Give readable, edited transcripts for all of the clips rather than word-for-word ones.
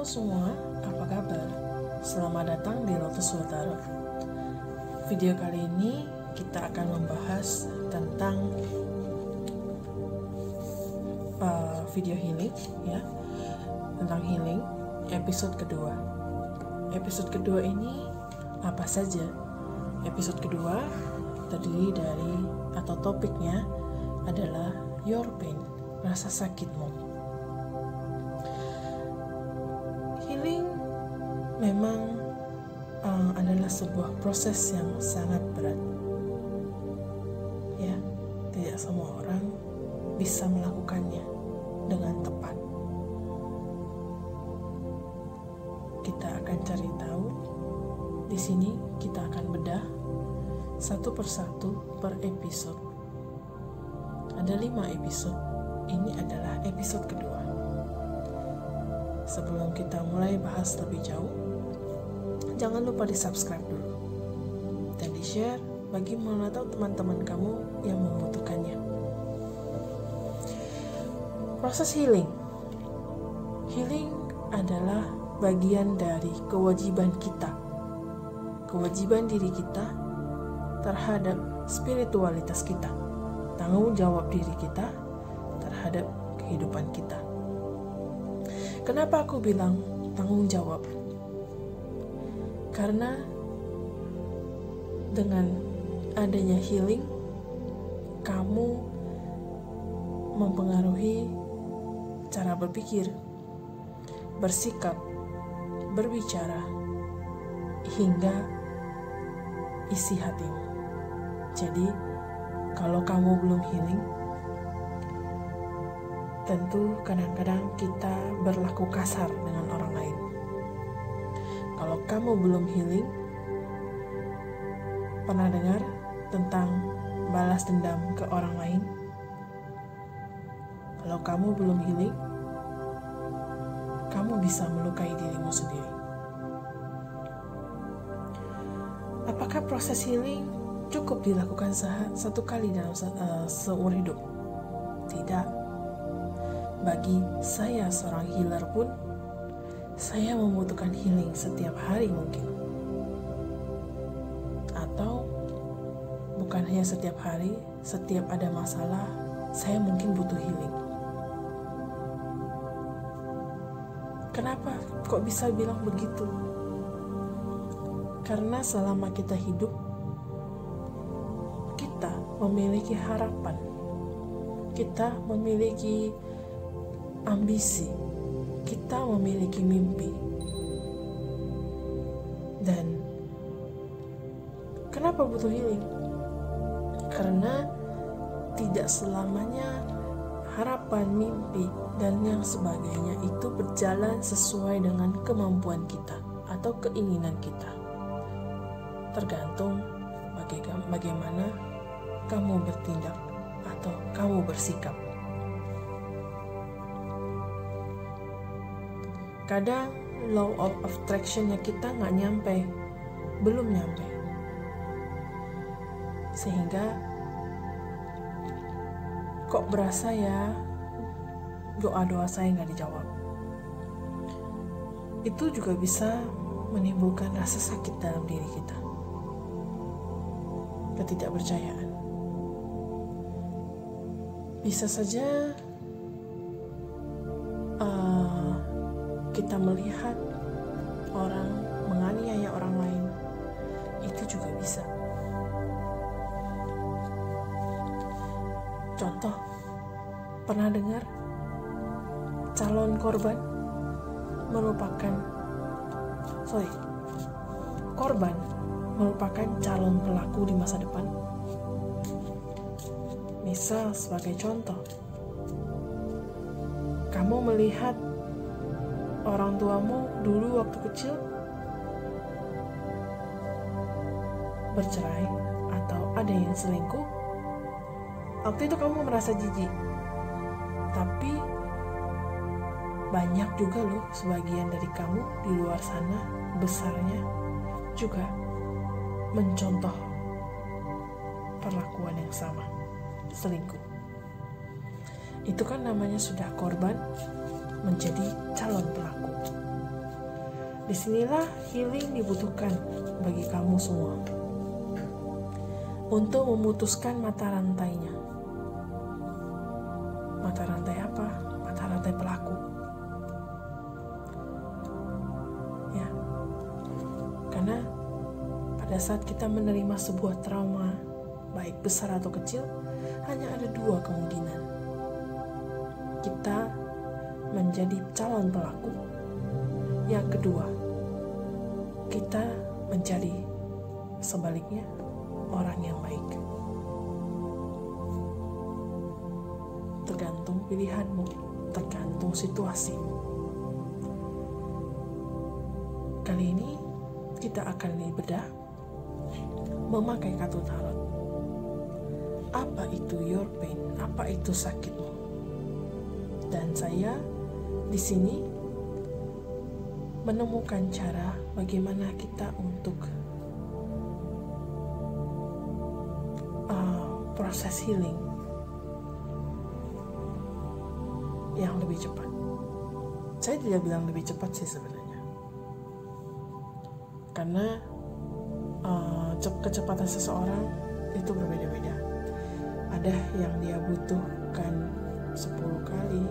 semua, apa kabar? Selamat datang di Lotus Watara. Video kali ini kita akan membahas tentang video healing, ya, tentang healing episode kedua. Episode kedua ini apa saja? Episode kedua terdiri dari atau topiknya adalah your pain, rasa sakitmu. Healing memang adalah sebuah proses yang sangat berat. Ya, tidak semua orang bisa melakukannya dengan tepat. Kita akan cari tahu. Di sini kita akan bedah satu persatu per episode. Ada 5 episode. Ini adalah episode kedua. Sebelum kita mulai bahas lebih jauh, jangan lupa di-subscribe dulu dan di-share bagi mana tahu teman-teman kamu yang membutuhkannya. Proses healing. Healing adalah bagian dari kewajiban kita. Kewajiban diri kita terhadap spiritualitas kita. Tanggung jawab diri kita terhadap kehidupan kita. Kenapa aku bilang tanggung jawab? Karena dengan adanya healing, kamu mempengaruhi cara berpikir, bersikap, berbicara, hingga isi hatimu. Jadi, kalau kamu belum healing, tentu kadang-kadang kita berlaku kasar dengan orang lain. Kalau kamu belum healing, pernah dengar tentang balas dendam ke orang lain? Kalau kamu belum healing, kamu bisa melukai dirimu sendiri. Apakah proses healing cukup dilakukan satu kali dalam seumur hidup? Tidak. Bagi saya seorang healer pun, saya membutuhkan healing setiap hari mungkin. Atau bukan hanya setiap hari, setiap ada masalah, saya mungkin butuh healing. Kenapa kok bisa bilang begitu? Karena selama kita hidup, kita memiliki harapan, kita memiliki ambisi, kita memiliki mimpi. Dan kenapa butuh healing? Karena tidak selamanya harapan, mimpi, dan yang sebagainya itu berjalan sesuai dengan kemampuan kita atau keinginan kita. Tergantung bagaimana kamu bertindak atau kamu bersikap. Kadang law of attraction-nya kita belum nyampe. Sehingga kok berasa ya doa-doa saya nggak dijawab. Itu juga bisa menimbulkan rasa sakit dalam diri kita. Ketidakpercayaan. Bisa saja kita melihat orang menganiaya orang lain, itu juga bisa. Contoh, pernah dengar korban merupakan calon pelaku di masa depan? Misal sebagai contoh, kamu melihat orang tuamu dulu waktu kecil bercerai atau ada yang selingkuh. Waktu itu kamu merasa jijik. Tapi banyak juga loh sebagian dari kamu di luar sana besarnya juga mencontoh perlakuan yang sama, selingkuh. Itu kan namanya sudah korban menjadi calon pelaku. Disinilah healing dibutuhkan bagi kamu semua untuk memutuskan mata rantainya. Mata rantai apa? Mata rantai pelaku. Ya, karena pada saat kita menerima sebuah trauma, baik besar atau kecil, hanya ada dua kemungkinan. Kita menjadi calon pelaku. Yang kedua, kita menjadi sebaliknya orang yang baik. Tergantung pilihanmu, tergantung situasimu. Kali ini kita akan bedah memakai kartu tarot. Apa itu your pain? Apa itu sakitmu? Dan saya di sini menemukan cara bagaimana kita untuk proses healing yang lebih cepat. Saya tidak bilang lebih cepat sih sebenarnya, karena kecepatan seseorang itu berbeda-beda. Ada yang dia butuhkan 10 kali,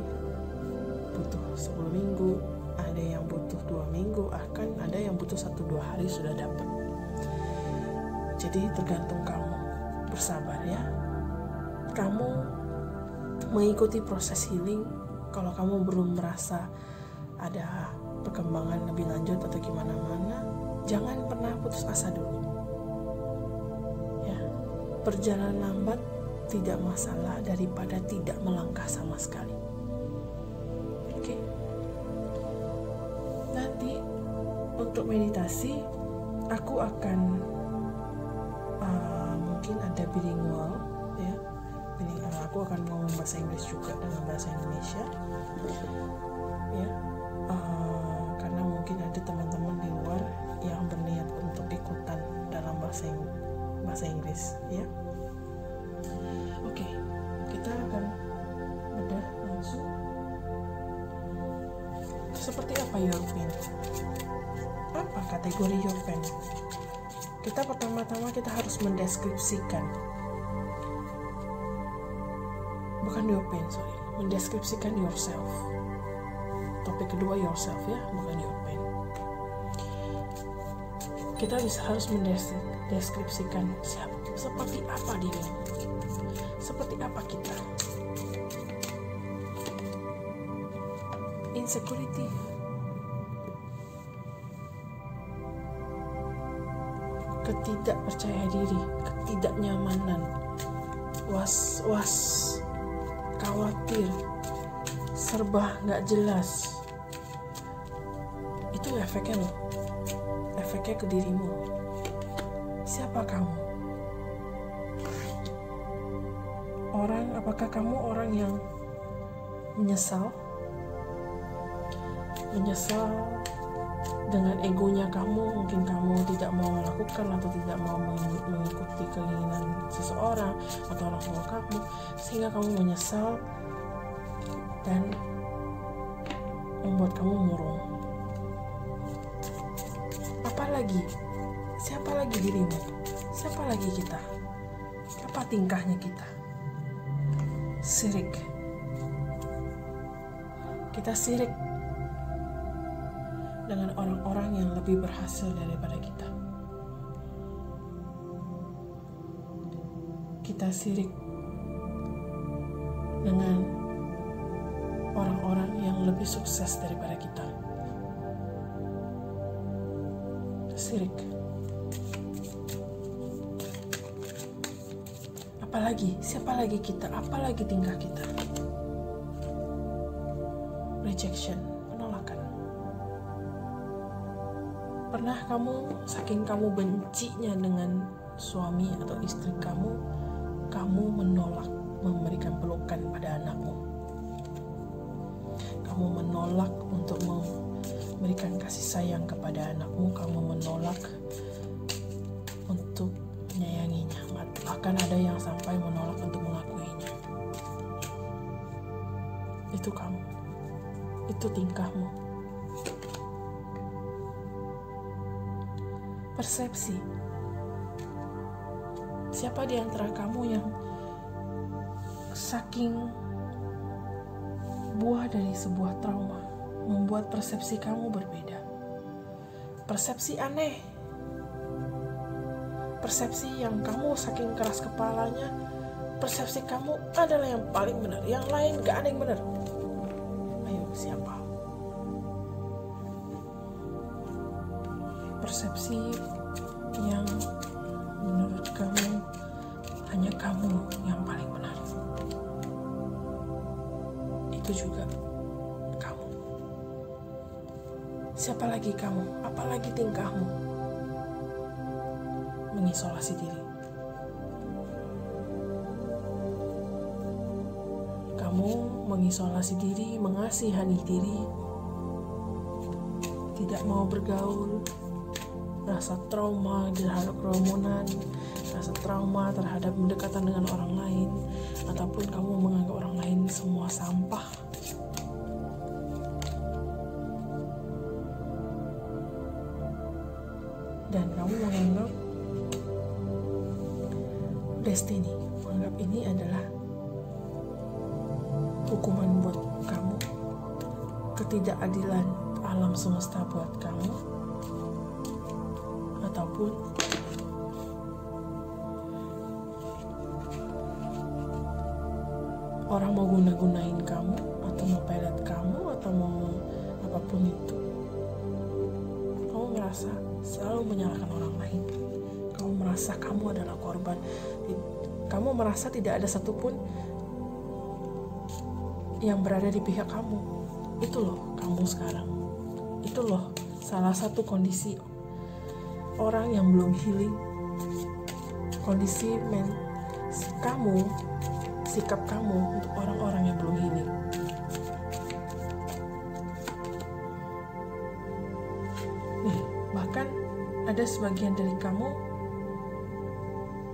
butuh 10 minggu, ada yang butuh 2 minggu, akan ada yang butuh 1-2 hari sudah dapat. Jadi tergantung kamu, bersabar ya. Kamu mengikuti proses healing. Kalau kamu belum merasa ada perkembangan lebih lanjut atau gimana-mana, jangan pernah putus asa dulu ya. Perjalanan lambat tidak masalah daripada tidak melangkah sama sekali. Oke. Nanti untuk meditasi aku akan mungkin ada bilingual ya. Aku akan ngomong bahasa Inggris juga dengan bahasa Indonesia ya. Karena mungkin ada teman-teman di luar yang berniat untuk ikutan dalam bahasa Inggris ya. Oke, kita akan bedah langsung. Seperti apa your pain? Apa kategori your pain? Kita pertama-tama kita harus mendeskripsikan, bukan your pain, mendeskripsikan yourself. Topik kedua yourself ya, bukan your pain. Kita harus mendeskripsikan seperti apa dirimu, seperti apa kita. Insecurity, ketidakpercaya diri, ketidaknyamanan, was-was, khawatir, serba nggak jelas. Itu efeknya loh, efeknya ke dirimu. Siapa kamu? Apakah kamu orang yang menyesal dengan egonya kamu? Mungkin kamu tidak mau melakukan atau tidak mau mengikuti keinginan seseorang atau orang tua kamu, sehingga kamu menyesal dan membuat kamu murung. Apalagi? Siapa lagi dirimu? Siapa lagi kita? Apa tingkahnya kita? Sirik. Kita sirik dengan orang-orang yang lebih berhasil daripada kita. Kita sirik dengan orang-orang yang lebih sukses daripada kita. Sirik. Apalagi? Siapa lagi kita? Apalagi tingkah kita? Rejection, penolakan. Pernah kamu, saking kamu bencinya dengan suami atau istri kamu menolak memberikan pelukan pada anakmu. Kamu menolak untuk memberikan kasih sayang kepada anakmu. Kamu menolak untuk menyayanginya. Bahkan ada yang sampai menolak untuk mengakuinya. Itu kamu. Itu tingkahmu. persepsi. Siapa di antara kamu yang saking buah dari sebuah trauma membuat persepsi kamu berbeda? Persepsi aneh, persepsi yang kamu saking keras kepalanya, persepsi kamu adalah yang paling benar, yang lain gak ada yang benar. Ayo, siapa? Persepsi yang menurut kamu hanya kamu yang paling benar, itu juga kamu. Siapa lagi kamu? Apalagi tingkahmu? Mengisolasi diri. Kamu mengisolasi diri, mengasihani diri, tidak mau bergaul, rasa trauma terhadap kerumunan, rasa trauma terhadap mendekatan dengan orang lain, ataupun kamu menganggap orang lain semua sampah. Dan kamu menganggap destiny, menganggap ini adalah hukuman buat kamu, ketidakadilan alam semesta buat kamu, ataupun orang mau guna-gunain kamu, atau mau pelet kamu, atau mau apapun itu. Kamu merasa selalu menyalahkan orang lain. Kamu merasa kamu adalah korban. Kamu merasa tidak ada satupun yang berada di pihak kamu. Itu loh kamu sekarang. Itu loh salah satu kondisi orang yang belum healing. Kondisi kamu, sikap kamu untuk orang-orang yang belum healing. Nih, bahkan ada sebagian dari kamu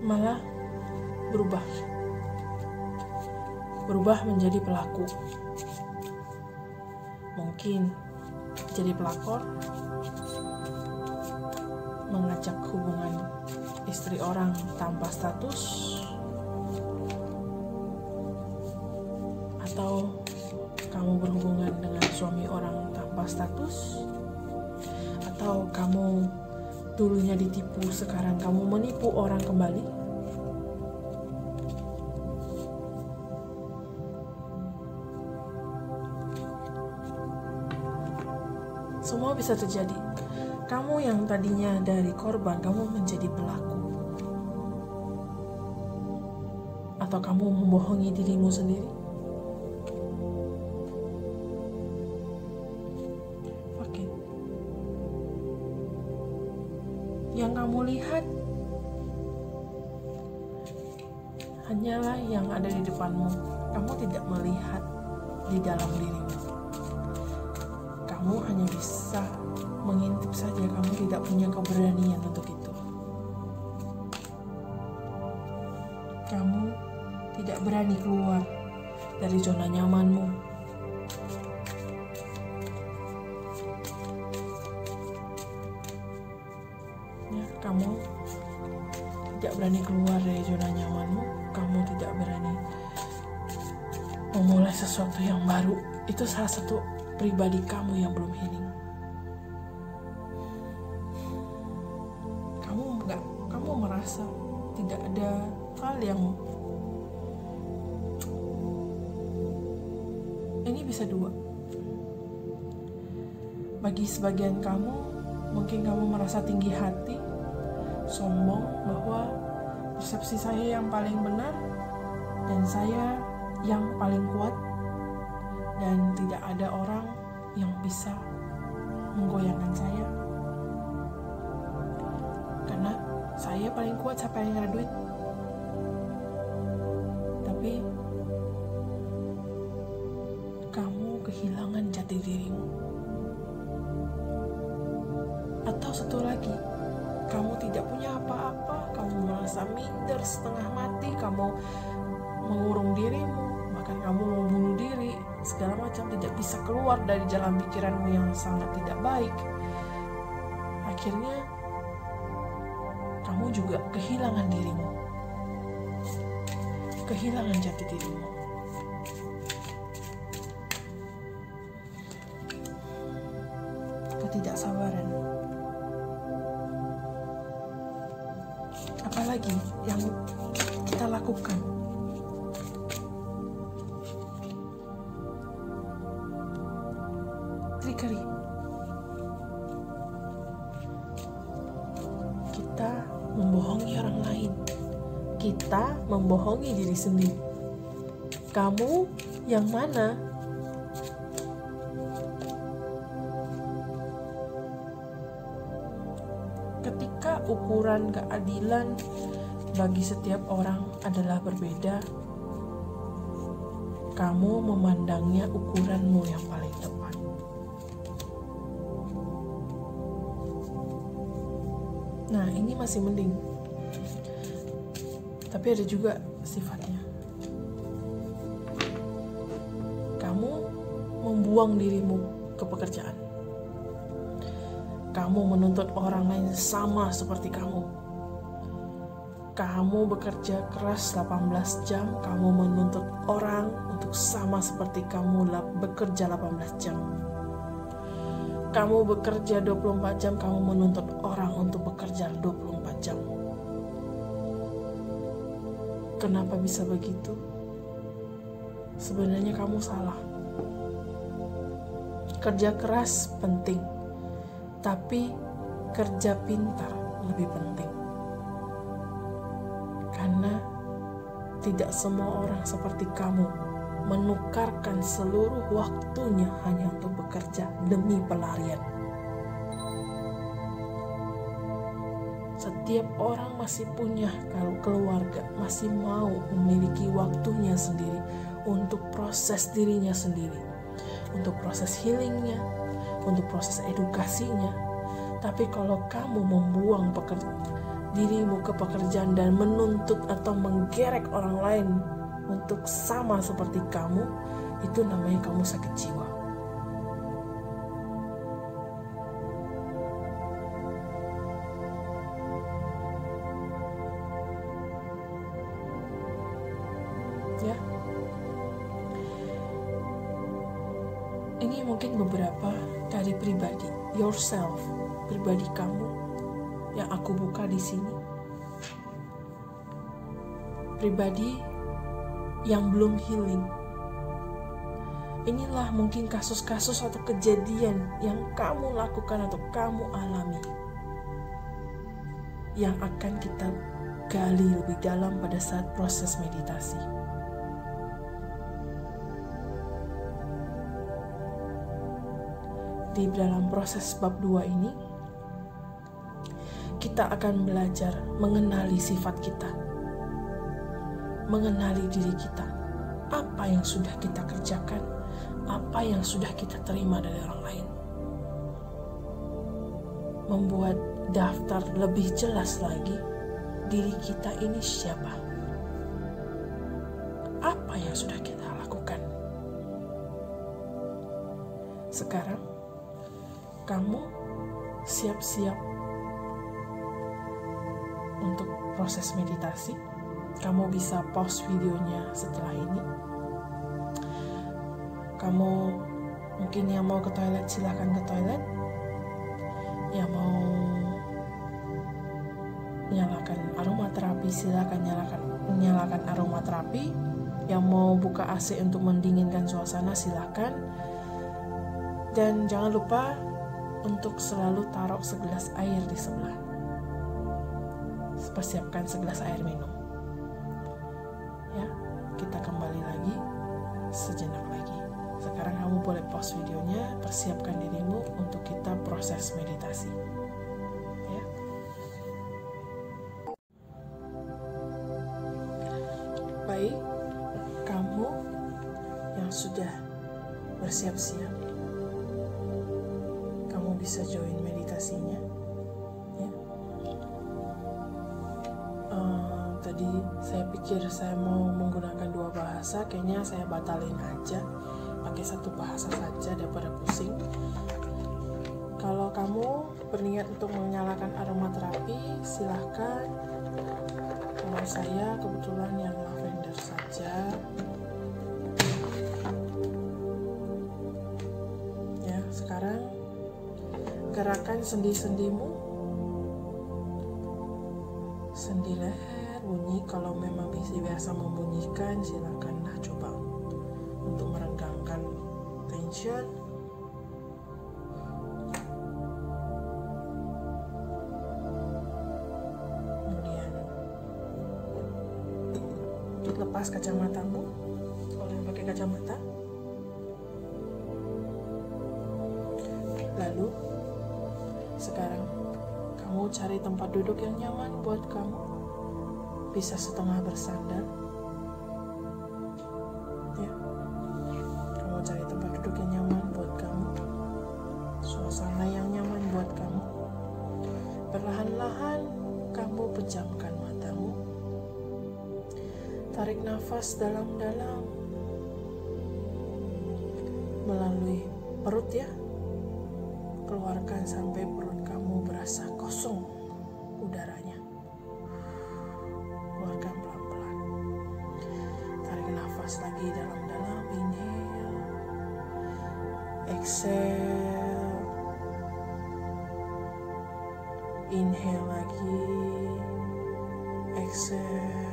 malah berubah menjadi pelaku. Mungkin jadi pelakor, mengajak hubungan istri orang tanpa status, atau kamu berhubungan dengan suami orang tanpa status, atau kamu dulunya ditipu, sekarang kamu menipu orang kembali. Semua bisa terjadi. Kamu yang tadinya dari korban, kamu menjadi pelaku. Atau kamu membohongi dirimu sendiri. Oke. Yang kamu lihat hanyalah yang ada di depanmu. Kamu tidak melihat di dalam dirimu. Kamu hanya bisa mengintip saja, kamu tidak punya keberanian untuk itu. Kamu tidak berani keluar dari zona nyamanmu. Ya, kamu tidak berani keluar dari zona nyamanmu. Kamu tidak berani memulai sesuatu yang baru. Itu salah satu pribadi kamu yang belum healing. Kamu merasa tidak ada hal yang ini bisa dua. Bagi sebagian kamu, mungkin kamu merasa tinggi hati, sombong bahwa persepsi saya yang paling benar dan saya yang paling kuat, dan tidak ada orang yang bisa menggoyangkan saya karena saya paling kuat, saya paling ada duit. Tapi kamu kehilangan jati dirimu. Atau satu lagi, kamu tidak punya apa-apa, kamu merasa minder setengah mati, kamu mengurung dirimu, bahkan kamu mau bunuh diri, segala macam, tidak bisa keluar dari jalan pikiranmu yang sangat tidak baik. Akhirnya kamu juga kehilangan dirimu, kehilangan jati dirimu. Ketidaksabaran. Apalagi yang kita lakukan? Trickery. Kita membohongi orang lain. Kita membohongi diri sendiri. Kamu yang mana? Ketika ukuran keadilan bagi setiap orang adalah berbeda, kamu memandangnya ukuranmu yang paling tepat. Nah, ini masih mending. Tapi ada juga sifatnya. Kamu membuang dirimu ke pekerjaan. Kamu menuntut orang lain sama seperti kamu. Kamu bekerja keras 18 jam, kamu menuntut orang untuk sama seperti kamu bekerja 18 jam. Kamu bekerja 24 jam, kamu menuntut orang untuk bekerja 24 jam. Kenapa bisa begitu? Sebenarnya kamu salah. Kerja keras penting, tapi kerja pintar lebih penting. Karena tidak semua orang seperti kamu menukarkan seluruh waktunya hanya untuk bekerja demi pelarian. Setiap orang masih punya keluarga, masih mau memiliki waktunya sendiri untuk proses dirinya sendiri, untuk proses healingnya, untuk proses edukasinya. Tapi kalau kamu membuang dirimu ke pekerjaan dan menuntut atau menggerek orang lain untuk sama seperti kamu, itu namanya kamu sakit jiwa. Ya, ini mungkin beberapa dari pribadi yourself, pribadi kamu yang aku buka di sini. Pribadi yang belum healing. Inilah mungkin kasus-kasus atau kejadian yang kamu lakukan atau kamu alami, yang akan kita gali lebih dalam pada saat proses meditasi. Di dalam proses bab 2 ini, kita akan belajar mengenali sifat kita, mengenali diri kita, apa yang sudah kita kerjakan, apa yang sudah kita terima dari orang lain. Membuat daftar lebih jelas lagi, diri kita ini siapa, apa yang sudah kita lakukan. Sekarang, kamu siap-siap untuk proses meditasi. Kamu bisa pause videonya setelah ini. Kamu mungkin yang mau ke toilet, silakan ke toilet. Yang mau nyalakan aromaterapi, silakan nyalakan aromaterapi. Yang mau buka AC untuk mendinginkan suasana, silakan. Dan jangan lupa untuk selalu taruh segelas air di sebelah. Persiapkan segelas air minum. Ya, kita kembali lagi sejenak lagi. Sekarang kamu boleh pause videonya, persiapkan dirimu untuk kita proses meditasi. Ya. Baik, kamu yang sudah bersiap-siap, kamu bisa join meditasinya. Ya. Tadi saya pikir saya mau menggunakan 2 bahasa, kayaknya saya batalin aja, pakai 1 bahasa saja daripada pusing. Kalau kamu berniat untuk menyalakan aromaterapi, silahkan. Kalau saya kebetulan yang lavender saja. Ya, sekarang gerakan sendi-sendimu, sendi leher bunyi. Kalau memang biasa membunyikan, silakanlah coba untuk merenggangkan tension. Kemudian lepas kacamatamu kalau yang pakai kacamata. Lalu sekarang kamu cari tempat duduk yang nyaman buat kamu. Bisa setengah bersandar. Ya. Kamu cari tempat duduk yang nyaman buat kamu. Suasana yang nyaman buat kamu. Perlahan-lahan kamu pejamkan matamu. Tarik nafas dalam-dalam melalui perut ya. Keluarkan sampai perut kamu berasa kosong udaranya. Keluarkan pelan-pelan. Tarik nafas lagi dalam-dalam. Inhale. Exhale. Inhale lagi. Exhale.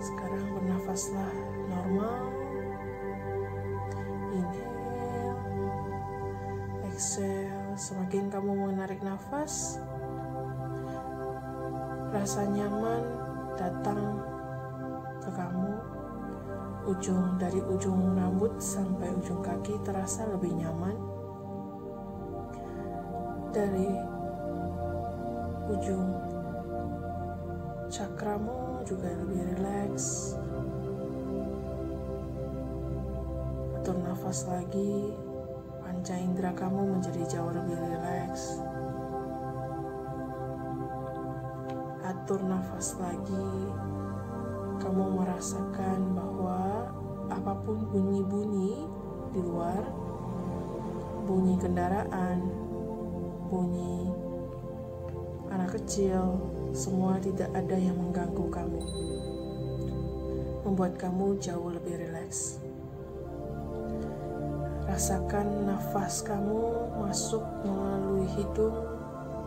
Sekarang bernafaslah normal. Inhale. Exhale. Semakin kamu menarik nafas, rasa nyaman datang ke kamu. Dari ujung rambut sampai ujung kaki terasa lebih nyaman. Dari ujung cakramu juga lebih rileks. Atur nafas lagi. Panca indera kamu menjadi jauh lebih rileks. Atur nafas lagi. Kamu merasakan bahwa apapun bunyi-bunyi di luar, bunyi kendaraan, bunyi anak kecil, semua tidak ada yang mengganggu kamu. Membuat kamu jauh lebih rileks. Rasakan nafas kamu masuk melalui hidung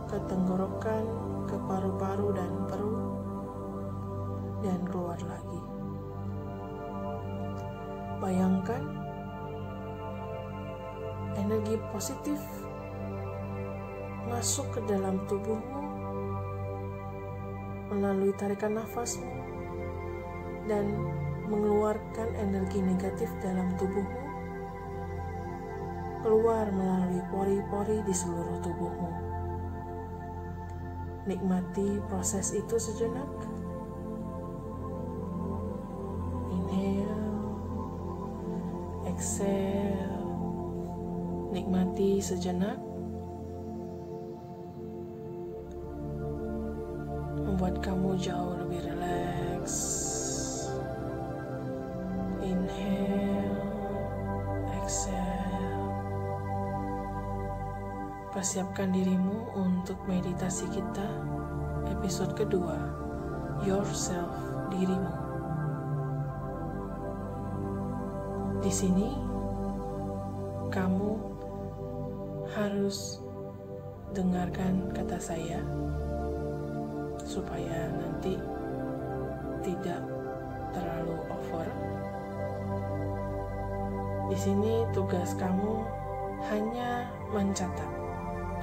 ke tenggorokan, ke paru-paru dan perut, dan keluar lagi. Bayangkan energi positif masuk ke dalam tubuhmu melalui tarikan nafasmu dan mengeluarkan energi negatif dalam tubuhmu, keluar melalui pori-pori di seluruh tubuhmu. Nikmati proses itu sejenak. Inhale, exhale. Nikmati sejenak. Membuat kamu jauh lebih rileks. Inhale, exhale. Persiapkan dirimu untuk meditasi kita episode kedua, Yourself, dirimu. Di sini kamu harus dengarkan kata saya supaya nanti tidak terlalu over. Di sini tugas kamu hanya mencatat.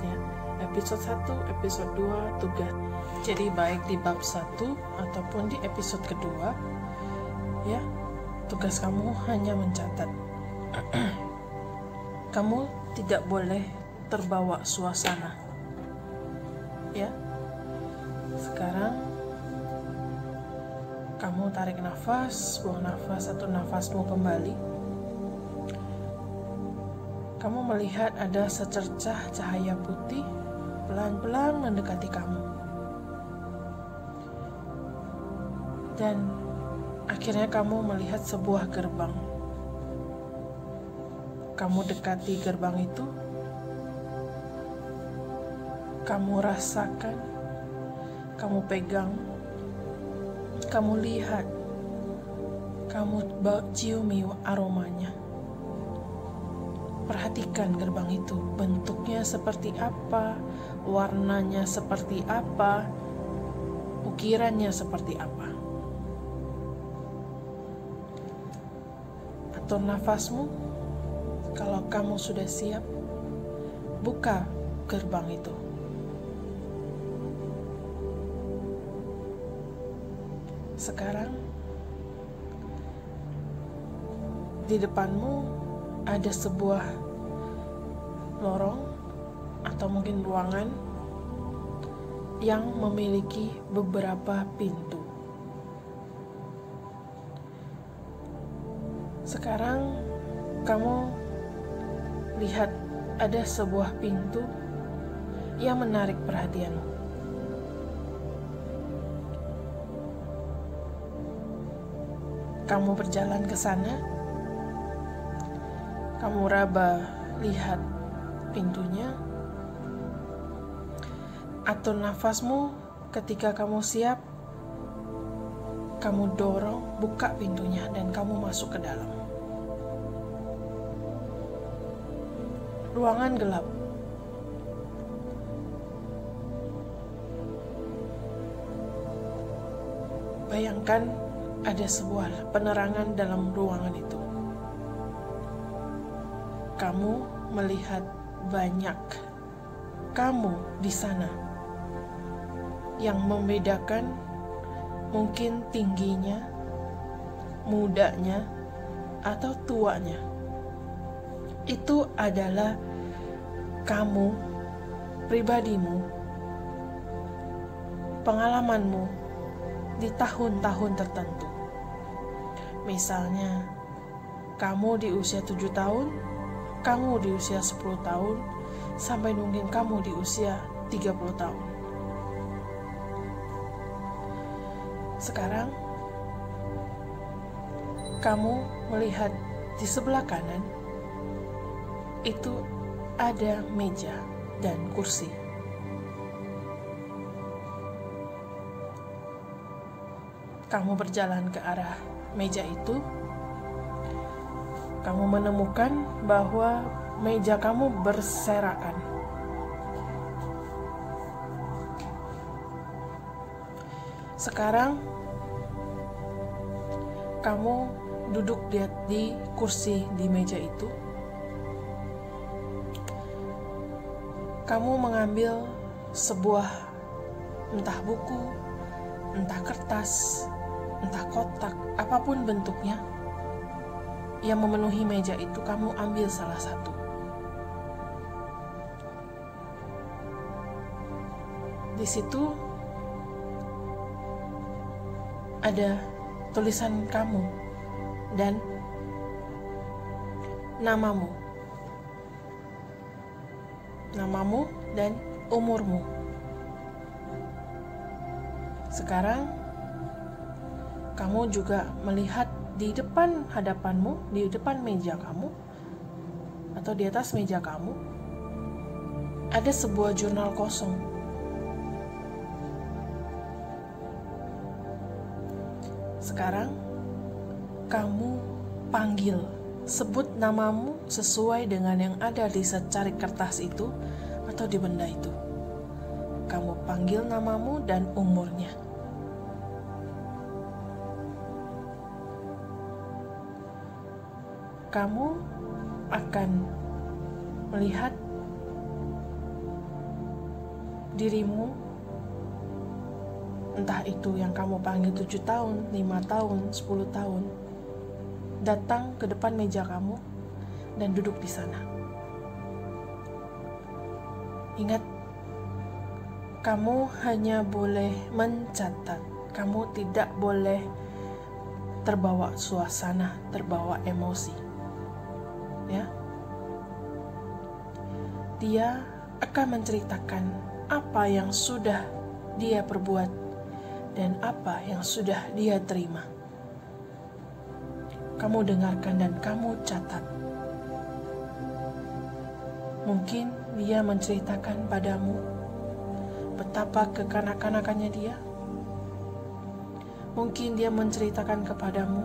Ya, episode 1, episode 2 tugas. Jadi baik di bab 1 ataupun di episode kedua, ya, tugas kamu hanya mencatat. Kamu tidak boleh terbawa suasana. Ya. Sekarang kamu tarik nafas, buang nafas, atur nafasmu kembali. Kamu melihat ada secercah cahaya putih pelan-pelan mendekati kamu. Dan akhirnya kamu melihat sebuah gerbang. Kamu dekati gerbang itu. kamu rasakan, kamu pegang, kamu lihat, kamu ciumi aromanya. Perhatikan gerbang itu, bentuknya seperti apa, warnanya seperti apa, ukirannya seperti apa. Atur nafasmu. Kalau kamu sudah siap, buka gerbang itu. Sekarang di depanmu ada sebuah lorong atau mungkin ruangan yang memiliki beberapa pintu. Sekarang kamu lihat ada sebuah pintu yang menarik perhatianmu. Kamu berjalan ke sana. Kamu raba lihat pintunya. Atur nafasmu. Ketika kamu siap, kamu dorong, buka pintunya, dan kamu masuk ke dalam. Ruangan gelap. Bayangkan ada sebuah penerangan dalam ruangan itu. Kamu melihat banyak kamu di sana. Yang membedakan mungkin tingginya, mudanya, atau tuanya. Itu adalah kamu, pribadimu, pengalamanmu di tahun-tahun tertentu. Misalnya, kamu di usia 7 tahun, kamu di usia 10 tahun, sampai mungkin kamu di usia 30 tahun. Sekarang, kamu melihat di sebelah kanan, itu ada meja dan kursi. Kamu berjalan ke arah meja itu. Kamu menemukan bahwa meja kamu berserakan. Sekarang kamu duduk di kursi di meja itu. Kamu mengambil sebuah entah buku, entah kertas, entah kotak, apapun bentuknya yang memenuhi meja itu, kamu ambil salah satu. Di situ ada tulisan kamu dan namamu dan umurmu. Sekarang kamu juga melihat di depan hadapanmu, di depan meja kamu, atau di atas meja kamu, ada sebuah jurnal kosong. Sekarang, kamu panggil, sebut namamu sesuai dengan yang ada di secari kertas itu, atau di benda itu. Kamu panggil namamu dan umurnya. Kamu akan melihat dirimu, entah itu yang kamu panggil 7 tahun, 5 tahun, 10 tahun, datang ke depan meja kamu dan duduk di sana. Ingat, kamu hanya boleh mencatat, kamu tidak boleh terbawa suasana, terbawa emosi. Ya, dia akan menceritakan apa yang sudah dia perbuat dan apa yang sudah dia terima. Kamu dengarkan dan kamu catat. Mungkin dia menceritakan padamu betapa kekanak-kanakannya dia. Mungkin dia menceritakan kepadamu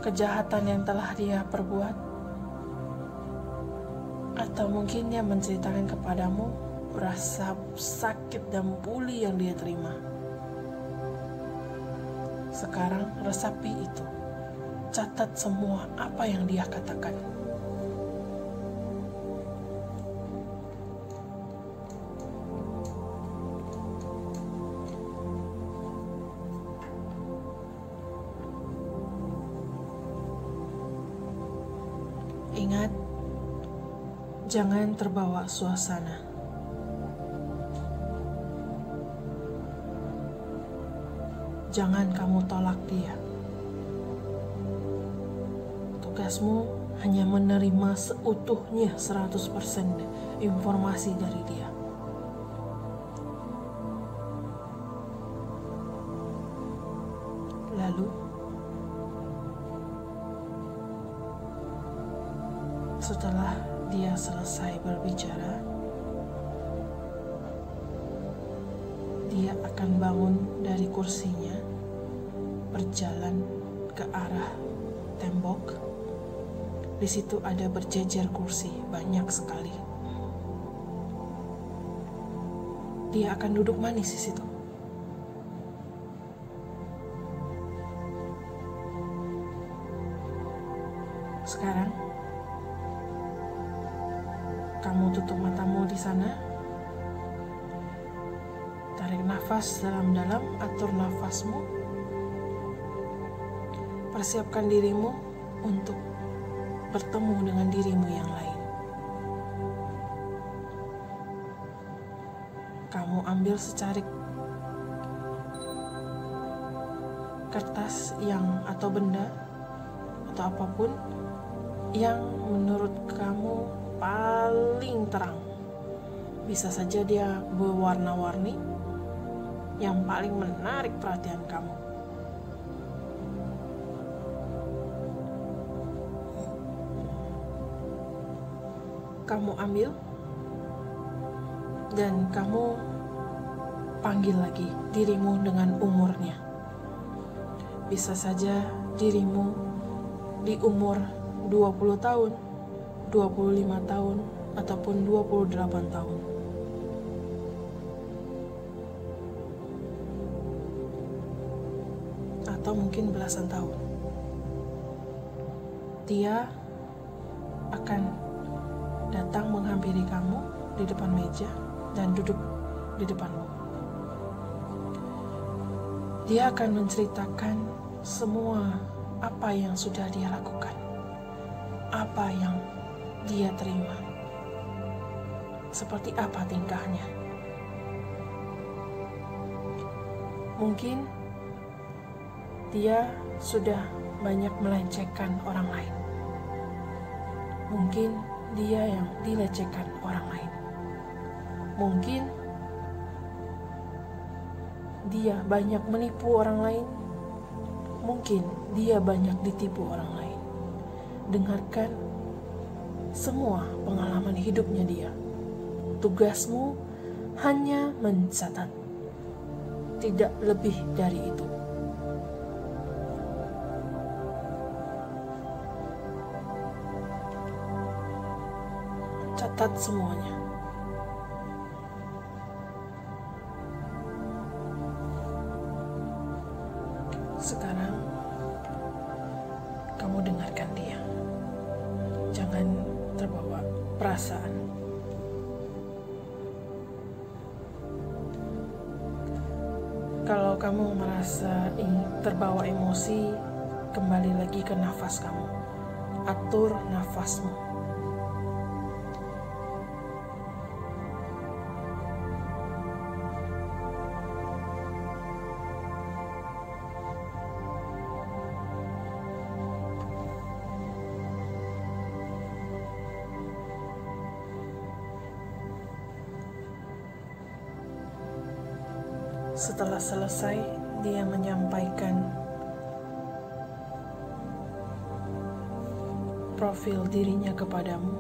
kejahatan yang telah dia perbuat, atau mungkin dia menceritakan kepadamu rasa sakit dan bully yang dia terima. Sekarang resapi itu, catat semua apa yang dia katakan. Ingat, jangan terbawa suasana. Jangan kamu tolak dia. Tugasmu hanya menerima seutuhnya 100% informasi dari dia. Lalu, setelah dia selesai berbicara, dia akan bangun dari kursinya, berjalan ke arah tembok. Di situ ada berjejer kursi, banyak sekali. Dia akan duduk manis di situ. Sekarang, kamu tutup matamu di sana. Tarik nafas dalam-dalam, atur nafasmu. Persiapkan dirimu untuk bertemu dengan dirimu yang lain. Kamu ambil secarik kertas atau benda atau apapun yang menurut kamu paling terang. Bisa saja dia berwarna-warni yang paling menarik perhatian kamu. Kamu ambil dan kamu panggil lagi dirimu dengan umurnya. Bisa saja dirimu di umur 20 tahun, 25 tahun, ataupun 28 tahun. Atau mungkin belasan tahun. Dia akan datang menghampiri kamu di depan meja dan duduk di depanmu. Dia akan menceritakan semua apa yang sudah dia lakukan, apa yang dia terima, seperti apa tingkahnya. Mungkin dia sudah banyak melecehkan orang lain. Mungkin dia yang dilecehkan orang lain. Mungkin dia banyak menipu orang lain. Mungkin dia banyak ditipu orang lain. Dengarkan semua pengalaman hidupnya dia. Tugasmu hanya mencatat, tidak lebih dari itu. Catat semuanya. Sekarang kamu dengarkan dia. Jangan terbawa perasaan. Kalau kamu merasa terbawa emosi, kembali lagi ke nafas kamu. Atur nafasmu. Setelah selesai, dia menyampaikan profil dirinya kepadamu.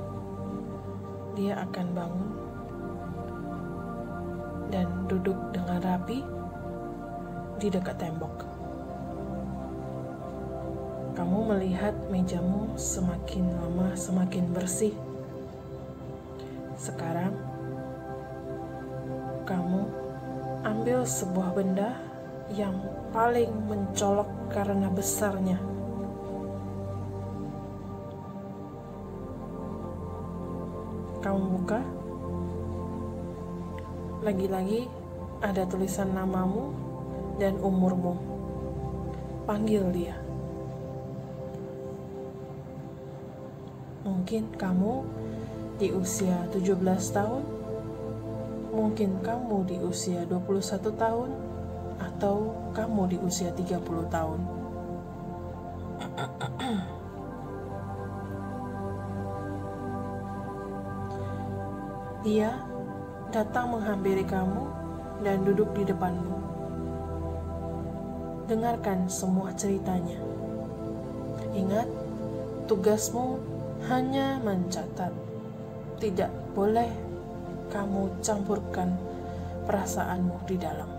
Dia akan bangun dan duduk dengan rapi di dekat tembok. Kamu melihat mejamu semakin lama semakin bersih. Sekarang, kamu ambil sebuah benda yang paling mencolok karena besarnya. Kamu buka. Lagi-lagi ada tulisan namamu dan umurmu. Panggil dia. Mungkin kamu di usia 17 tahun, mungkin kamu di usia 21 tahun, atau kamu di usia 30 tahun. Dia datang menghampiri kamu dan duduk di depanmu. Dengarkan semua ceritanya. Ingat, tugasmu hanya mencatat. Tidak boleh kamu campurkan perasaanmu di dalam.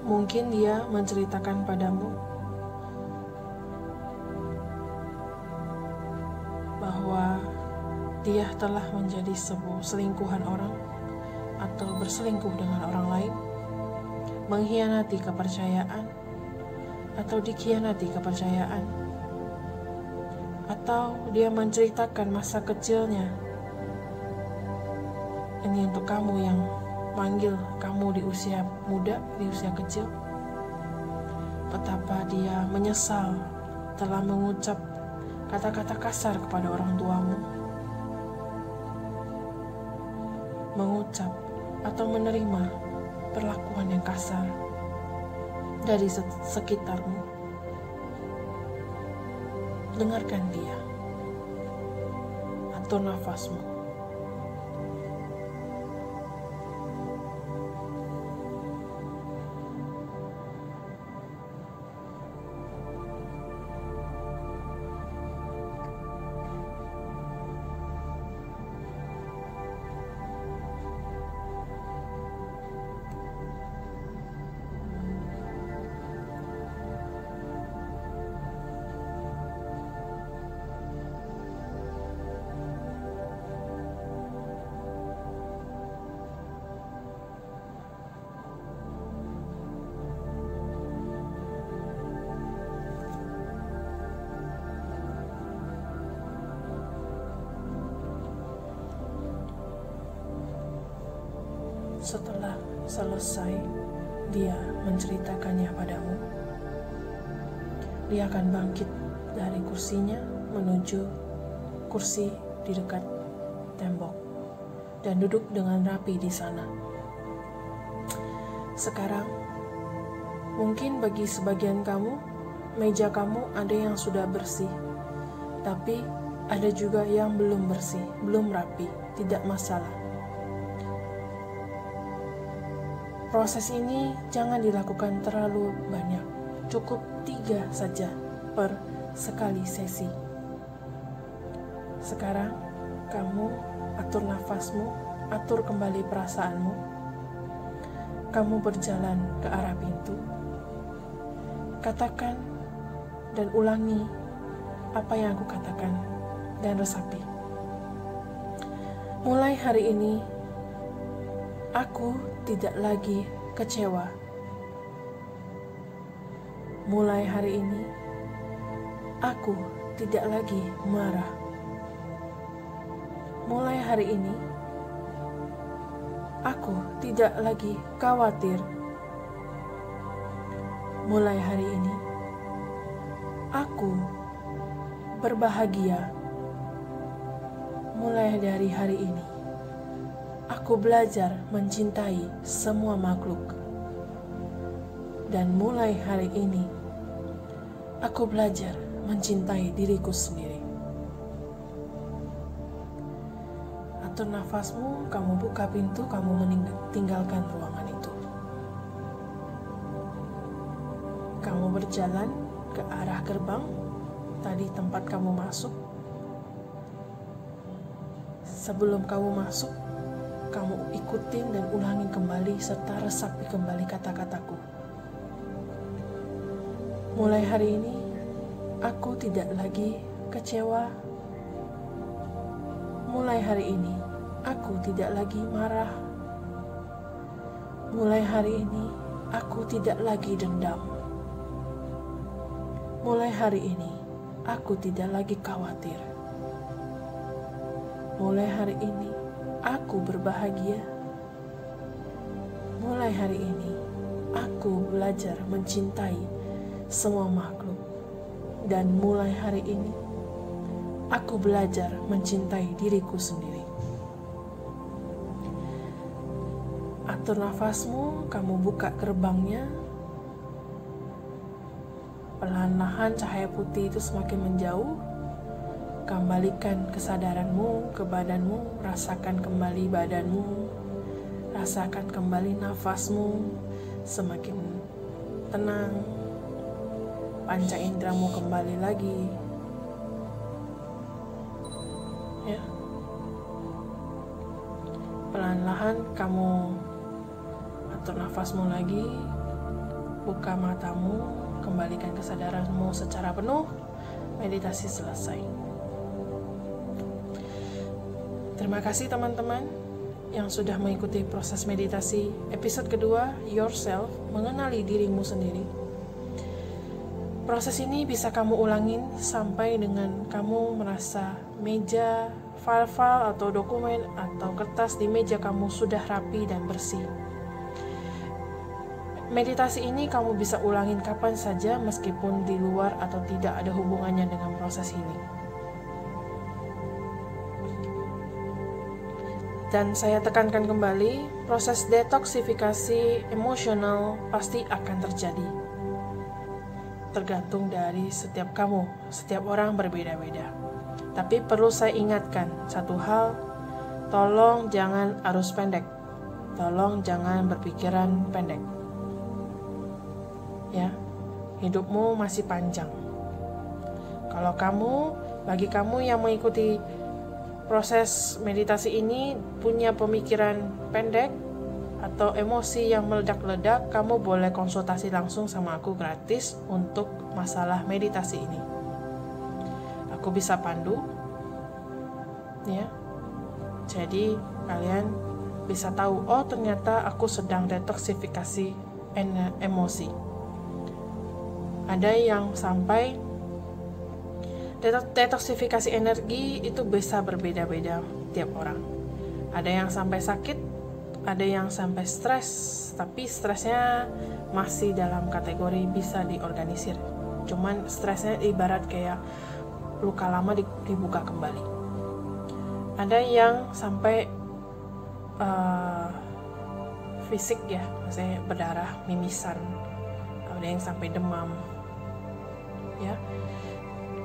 Mungkin dia menceritakan padamu bahwa dia telah menjadi sebuah selingkuhan orang atau berselingkuh dengan orang lain, mengkhianati kepercayaan atau dikhianati kepercayaan, atau dia menceritakan masa kecilnya. Ini untuk kamu yang manggil kamu di usia muda, di usia kecil, betapa dia menyesal telah mengucap kata-kata kasar kepada orang tuamu, mengucap atau menerima perlakuan yang kasar dari sekitarmu. Dengarkan dia. Atur nafasmu. Setelah selesai dia menceritakannya padamu, dia akan bangkit dari kursinya menuju kursi di dekat tembok dan duduk dengan rapi di sana. Sekarang, mungkin bagi sebagian kamu, meja kamu ada yang sudah bersih, tapi ada juga yang belum bersih, belum rapi, tidak masalah. Proses ini jangan dilakukan terlalu banyak, cukup 3 saja per sekali sesi. Sekarang, kamu atur nafasmu, atur kembali perasaanmu. Kamu berjalan ke arah pintu. Katakan dan ulangi apa yang aku katakan dan resapi. Mulai hari ini, aku tidak lagi kecewa. Mulai hari ini, aku tidak lagi marah. Mulai hari ini, aku tidak lagi khawatir. Mulai hari ini, aku berbahagia. Mulai dari hari ini, aku belajar mencintai semua makhluk. Dan mulai hari ini, aku belajar mencintai diriku sendiri. Atur nafasmu, kamu buka pintu, kamu meninggalkan ruangan itu. Kamu berjalan ke arah gerbang, tadi tempat kamu masuk. Sebelum kamu masuk, kamu ikutin dan ulangi kembali serta resapi kembali kata-kataku. Mulai hari ini, aku tidak lagi kecewa. Mulai hari ini, aku tidak lagi marah. Mulai hari ini, aku tidak lagi dendam. Mulai hari ini, aku tidak lagi khawatir. Mulai hari ini, aku berbahagia. Mulai hari ini, aku belajar mencintai semua makhluk. Dan mulai hari ini, aku belajar mencintai diriku sendiri. Atur nafasmu, kamu buka gerbangnya. Perlahan-lahan cahaya putih itu semakin menjauh. Kembalikan kesadaranmu ke badanmu, rasakan kembali badanmu, rasakan kembali nafasmu semakin tenang. Panca indramu kembali lagi. Ya. Perlahan-lahan kamu atur nafasmu lagi, buka matamu, kembalikan kesadaranmu secara penuh. Meditasi selesai. Terima kasih teman-teman yang sudah mengikuti proses meditasi episode kedua, Yourself, mengenali dirimu sendiri. Proses ini bisa kamu ulangin sampai dengan kamu merasa meja, file-file atau dokumen atau kertas di meja kamu sudah rapi dan bersih. Meditasi ini kamu bisa ulangin kapan saja meskipun di luar atau tidak ada hubungannya dengan proses healing. Dan saya tekankan kembali, proses detoksifikasi emosional pasti akan terjadi. Tergantung dari setiap kamu, setiap orang berbeda-beda. Tapi perlu saya ingatkan satu hal, tolong jangan arus pendek. Tolong jangan berpikiran pendek. Ya, hidupmu masih panjang. Kalau bagi kamu yang mengikuti proses meditasi ini punya pemikiran pendek atau emosi yang meledak-ledak, kamu boleh konsultasi langsung sama aku gratis untuk masalah meditasi ini. Aku bisa pandu, ya. Jadi kalian bisa tahu, oh ternyata aku sedang detoksifikasi emosi. Ada yang sampai detoksifikasi energi itu bisa berbeda-beda tiap orang. Ada yang sampai sakit, ada yang sampai stres, tapi stresnya masih dalam kategori bisa diorganisir. Cuman stresnya ibarat kayak luka lama dibuka kembali. Ada yang sampai fisik ya, maksudnya berdarah, mimisan. Ada yang sampai demam. Ya,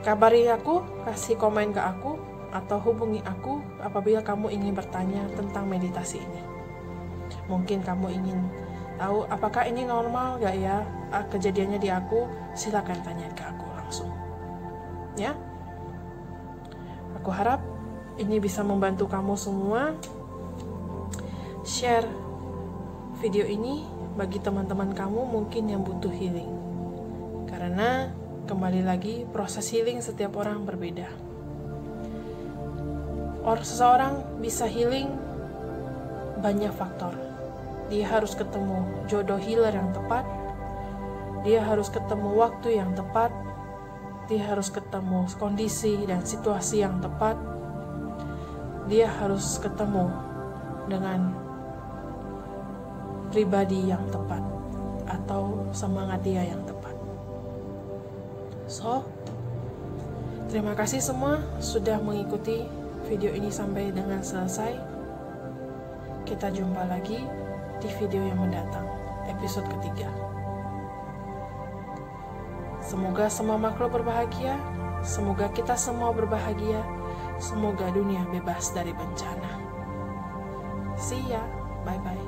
kabari aku, kasih komen ke aku, atau hubungi aku apabila kamu ingin bertanya tentang meditasi ini. Mungkin kamu ingin tahu apakah ini normal gak ya kejadiannya di aku, silakan tanya ke aku langsung. Ya, aku harap ini bisa membantu kamu semua. Share video ini bagi teman-teman kamu mungkin yang butuh healing. Karena kembali lagi, proses healing setiap orang berbeda. Seseorang bisa healing banyak faktor. Dia harus ketemu jodoh healer yang tepat. Dia harus ketemu waktu yang tepat. Dia harus ketemu kondisi dan situasi yang tepat. Dia harus ketemu dengan pribadi yang tepat atau semangat dia yang tepat. So, terima kasih semua sudah mengikuti video ini sampai dengan selesai. Kita jumpa lagi di video yang mendatang, episode ketiga. Semoga semua makhluk berbahagia, semoga kita semua berbahagia, semoga dunia bebas dari bencana. See ya, bye-bye.